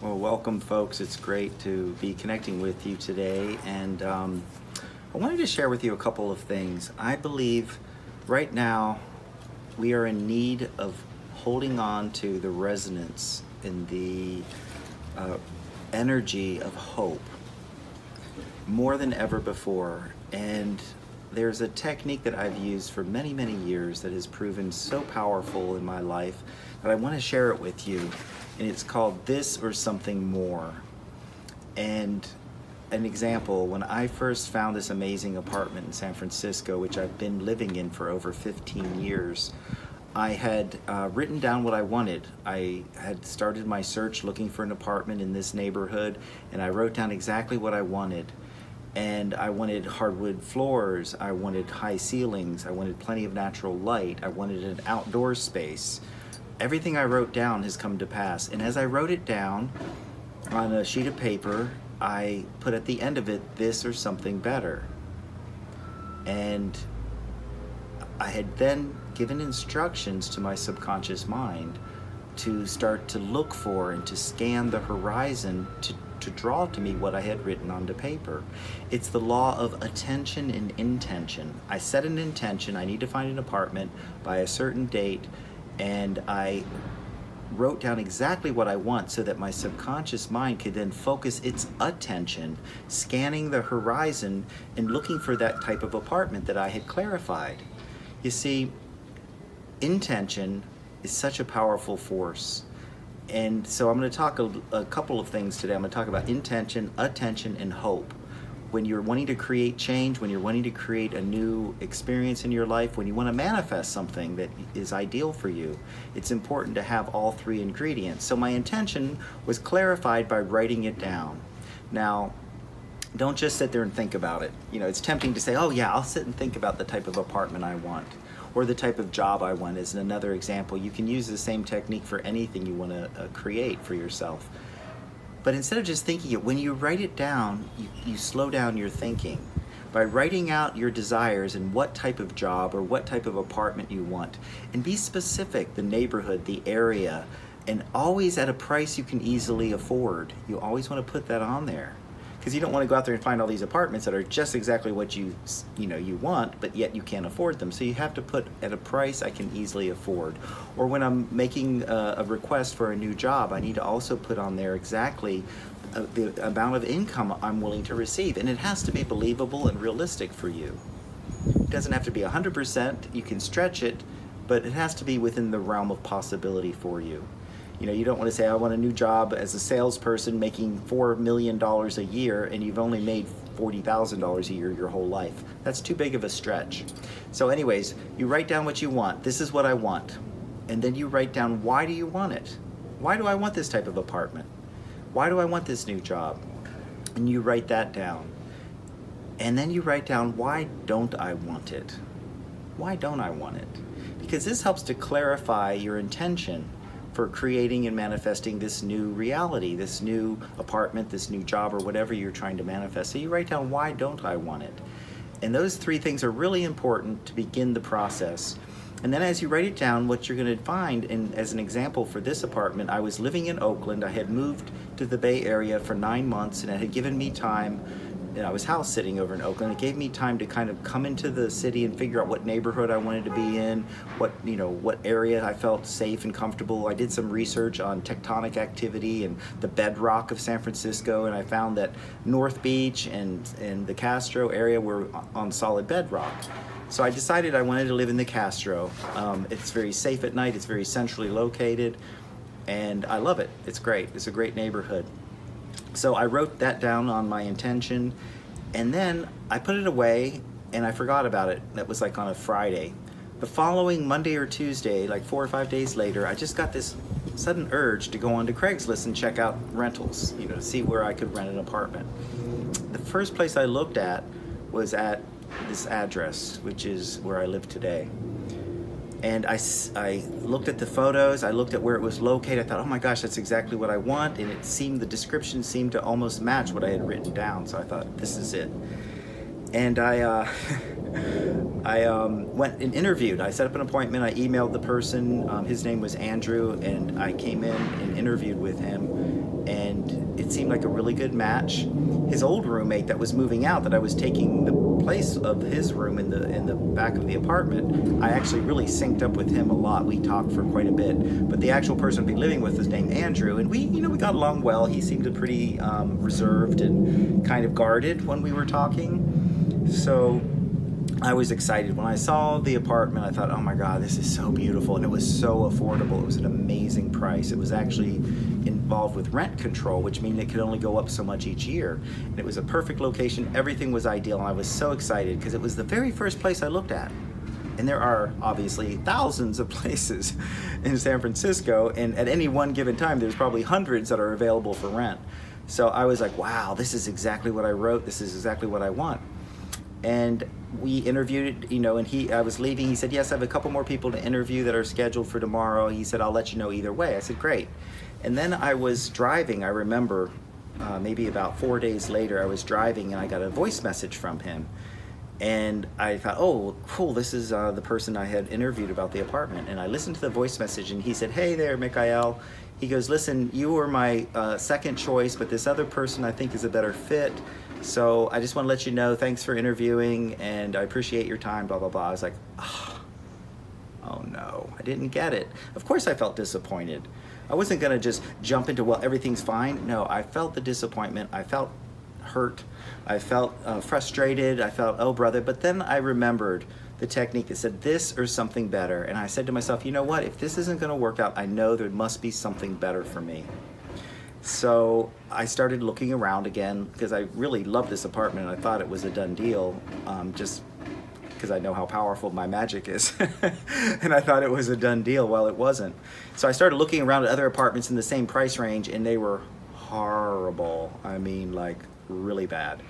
Well, welcome, folks. It's great to be connecting with you today. And I wanted to share with you a couple of things. I believe right now we are in need of holding on to the resonance and the energy of hope more than ever before. And there's a technique that I've used for many, many years that has proven so powerful in my life that I want to share it with you. And it's called This or Something More. And an example, when I first found this amazing apartment in San Francisco, which I've been living in for over 15 years, I had written down what I wanted. I had started my search looking for an apartment in this neighborhood, and I wrote down exactly what I wanted. And I wanted hardwood floors, I wanted high ceilings, I wanted plenty of natural light, I wanted an outdoor space. Everything I wrote down has come to pass. And as I wrote it down on a sheet of paper, I put at the end of it, this or something better. And I had then given instructions to my subconscious mind to start to look for and to scan the horizon to draw to me what I had written onto paper. It's the law of attention and intention. I set an intention, I need to find an apartment by a certain date, and I wrote down exactly what I want so that my subconscious mind could then focus its attention, scanning the horizon and looking for that type of apartment that I had clarified. You see, intention is such a powerful force. And so I'm going to talk a couple of things today. I'm going to talk about intention, attention, and hope. When you're wanting to create change, when you're wanting to create a new experience in your life, when you want to manifest something that is ideal for you, it's important to have all three ingredients. So my intention was clarified by writing it down. Now, don't just sit there and think about it. You know, it's tempting to say, oh yeah, I'll sit and think about the type of apartment I want, or the type of job I want is another example. You can use the same technique for anything you want to create for yourself. But instead of just thinking it, when you write it down, you slow down your thinking. By writing out your desires and what type of job or what type of apartment you want, and be specific, the neighborhood, the area, and always at a price you can easily afford. You always want to put that on there, because you don't want to go out there and find all these apartments that are just exactly what you want, but yet you can't afford them. So you have to put at a price I can easily afford. Or when I'm making a request for a new job, I need to also put on there exactly the amount of income I'm willing to receive. And it has to be believable and realistic for you. It doesn't have to be 100%, you can stretch it, but it has to be within the realm of possibility for you. You know, you don't want to say, I want a new job as a salesperson making $4 million a year, and you've only made $40,000 a year your whole life. That's too big of a stretch. So anyways, you write down what you want. This is what I want. And then you write down, why do you want it? Why do I want this type of apartment? Why do I want this new job? And you write that down. And then you write down, why don't I want it? Why don't I want it? Because this helps to clarify your intention for creating and manifesting this new reality, this new apartment, this new job, or whatever you're trying to manifest. So you write down, why don't I want it? And those three things are really important to begin the process. And then as you write it down, what you're going to find, and as an example for this apartment, I was living in Oakland. I had moved to the Bay Area for 9 months, and it had given me time. I was house sitting over in Oakland. It gave me time to kind of come into the city and figure out what neighborhood I wanted to be in, what area I felt safe and comfortable. I did some research on tectonic activity and the bedrock of San Francisco, and I found that North Beach and the Castro area were on solid bedrock. So I decided I wanted to live in the Castro. It's very safe at night, it's very centrally located, and I love it. It's great. It's a great neighborhood. So I wrote that down on my intention, and then I put it away and I forgot about it. That was like on a Friday. The following Monday or Tuesday, like 4 or 5 days later, I just got this sudden urge to go onto Craigslist and check out rentals, to see where I could rent an apartment. The first place I looked at was at this address, which is where I live today. And I looked at the photos, I looked at where it was located, I thought, oh my gosh, that's exactly what I want, and the description seemed to almost match what I had written down, so I thought, this is it. And I went and interviewed. I set up an appointment, I emailed the person, his name was Andrew, and I came in and interviewed with him, and it seemed like a really good match. His old roommate that was moving out, that I was taking the place of his room in the back of the apartment, I actually really synced up with him a lot. We talked for quite a bit. But the actual person I'd be living with is named Andrew, and we got along well. He seemed pretty reserved and kind of guarded when we were talking. So I was excited. When I saw the apartment, I thought, oh my God, this is so beautiful. And it was so affordable. It was an amazing price. It was actually involved with rent control, which means it could only go up so much each year. And it was a perfect location. Everything was ideal. And I was so excited because it was the very first place I looked at. And there are obviously thousands of places in San Francisco. And at any one given time, there's probably hundreds that are available for rent. So I was like, wow, this is exactly what I wrote. This is exactly what I want. And we interviewed, and I was leaving. He said, yes, I have a couple more people to interview that are scheduled for tomorrow. He said, I'll let you know either way. I said, great. And then I was driving. I remember maybe about 4 days later, I was driving and I got a voice message from him. And I thought, oh, cool, this is the person I had interviewed about the apartment. And I listened to the voice message and he said, hey there, Mikhail. He goes, listen, you were my second choice, but this other person I think is a better fit. So I just want to let you know, thanks for interviewing, and I appreciate your time, blah, blah, blah. I was like, oh no, I didn't get it. Of course I felt disappointed. I wasn't going to just jump into, well, everything's fine. No, I felt the disappointment. I felt hurt. I felt frustrated. I felt, oh, brother. But then I remembered the technique that said this or something better. And I said to myself, you know what? If this isn't going to work out, I know there must be something better for me. So I started looking around again because I really loved this apartment. I thought it was a done deal, just because I know how powerful my magic is. And I thought it was a done deal. Well, it wasn't. So I started looking around at other apartments in the same price range, and they were horrible. I mean, like really bad.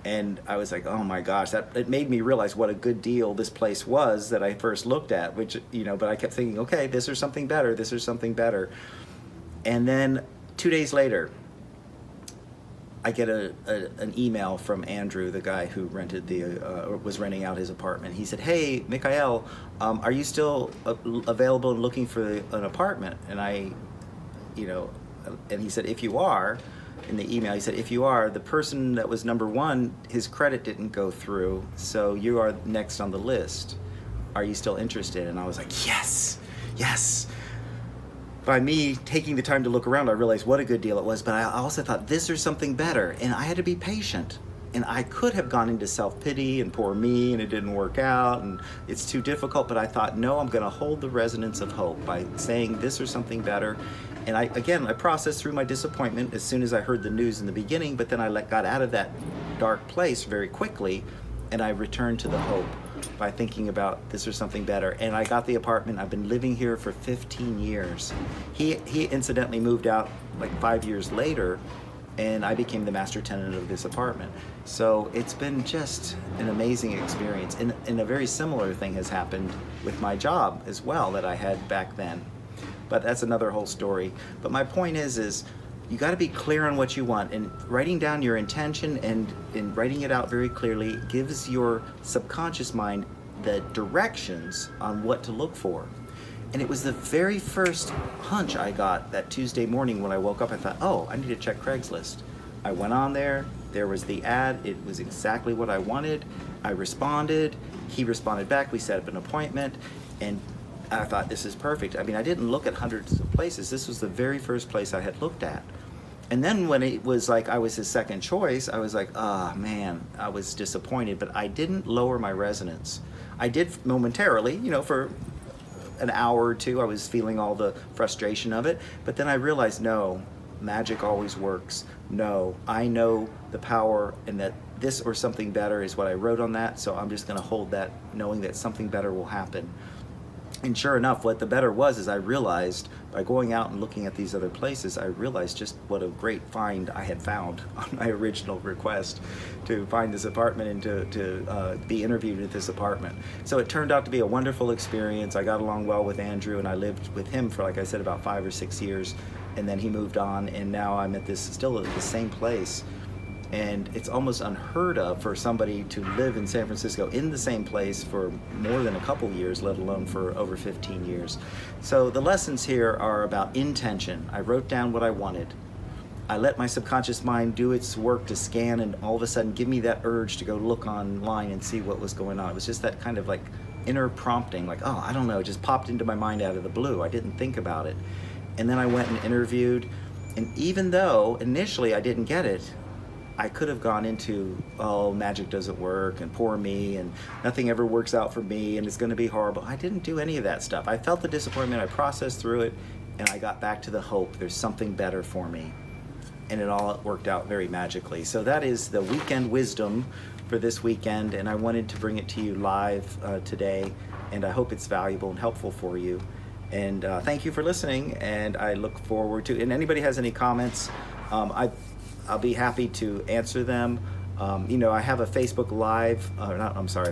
And I was like, oh my gosh, it made me realize what a good deal this place was that I first looked at, which, but I kept thinking, okay, this or something better, this or something better. And then 2 days later, I get an email from Andrew, the guy who was renting out his apartment. He said, hey, Mikhail, are you still available and looking for an apartment? And and he said, if you are, in the email, he said, if you are, the person that was number one, his credit didn't go through, so you are next on the list. Are you still interested? And I was like, yes. By me taking the time to look around, I realized what a good deal it was, but I also thought this or something better, and I had to be patient. And I could have gone into self-pity and poor me, and it didn't work out, and it's too difficult, but I thought, no, I'm gonna hold the resonance of hope by saying this or something better. And I processed through my disappointment as soon as I heard the news in the beginning, but then I got out of that dark place very quickly, and I returned to the hope by thinking about this or something better. And I got the apartment. I've been living here for 15 years. He incidentally moved out like 5 years later, and I became the master tenant of this apartment. So it's been just an amazing experience. And a very similar thing has happened with my job as well that I had back then. But that's another whole story. But my point is you got to be clear on what you want, and writing down your intention and writing it out very clearly gives your subconscious mind the directions on what to look for. And it was the very first hunch I got that Tuesday morning when I woke up. I thought, oh, I need to check Craigslist. I went on there. There was the ad. It was exactly what I wanted. I responded. He responded back. We set up an appointment, and I thought, this is perfect. I mean, I didn't look at hundreds of places. This was the very first place I had looked at. And then when it was like I was his second choice, I was like, oh man, I was disappointed, but I didn't lower my resonance. I did momentarily, for an hour or two, I was feeling all the frustration of it, but then I realized, no, magic always works. No, I know the power, and that this or something better is what I wrote on that, so I'm just gonna hold that, knowing that something better will happen. And sure enough, what the better was is I realized by going out and looking at these other places, I realized just what a great find I had found on my original request to find this apartment and to be interviewed at this apartment. So it turned out to be a wonderful experience. I got along well with Andrew, and I lived with him for, like I said, about 5 or 6 years. And then he moved on, and now I'm still at the same place. And it's almost unheard of for somebody to live in San Francisco in the same place for more than a couple years, let alone for over 15 years. So the lessons here are about intention. I wrote down what I wanted. I let my subconscious mind do its work to scan and all of a sudden give me that urge to go look online and see what was going on. It was just that kind of like inner prompting, like, oh, I don't know, it just popped into my mind out of the blue. I didn't think about it. And then I went and interviewed, and even though initially I didn't get it, I could have gone into, oh, magic doesn't work, and poor me, and nothing ever works out for me, and it's going to be horrible. I didn't do any of that stuff. I felt the disappointment, I processed through it, and I got back to the hope. There's something better for me. And it all worked out very magically. So that is the weekend wisdom for this weekend, and I wanted to bring it to you live today, and I hope it's valuable and helpful for you. And thank you for listening, and I look forward to, and anybody has any comments, I'll be happy to answer them. I have a Facebook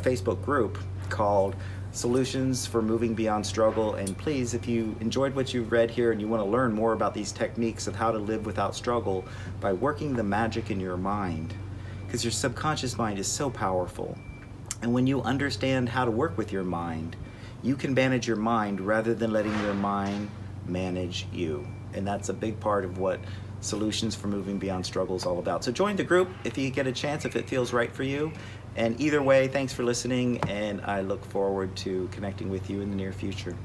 Facebook group called Solutions for Moving Beyond Struggle. And please, if you enjoyed what you've read here and you want to learn more about these techniques of how to live without struggle by working the magic in your mind, because your subconscious mind is so powerful. And when you understand how to work with your mind, you can manage your mind rather than letting your mind manage you. And that's a big part of what Solutions for Moving Beyond Struggle is all about. So join the group if you get a chance, if it feels right for you. And either way, thanks for listening, and I look forward to connecting with you in the near future.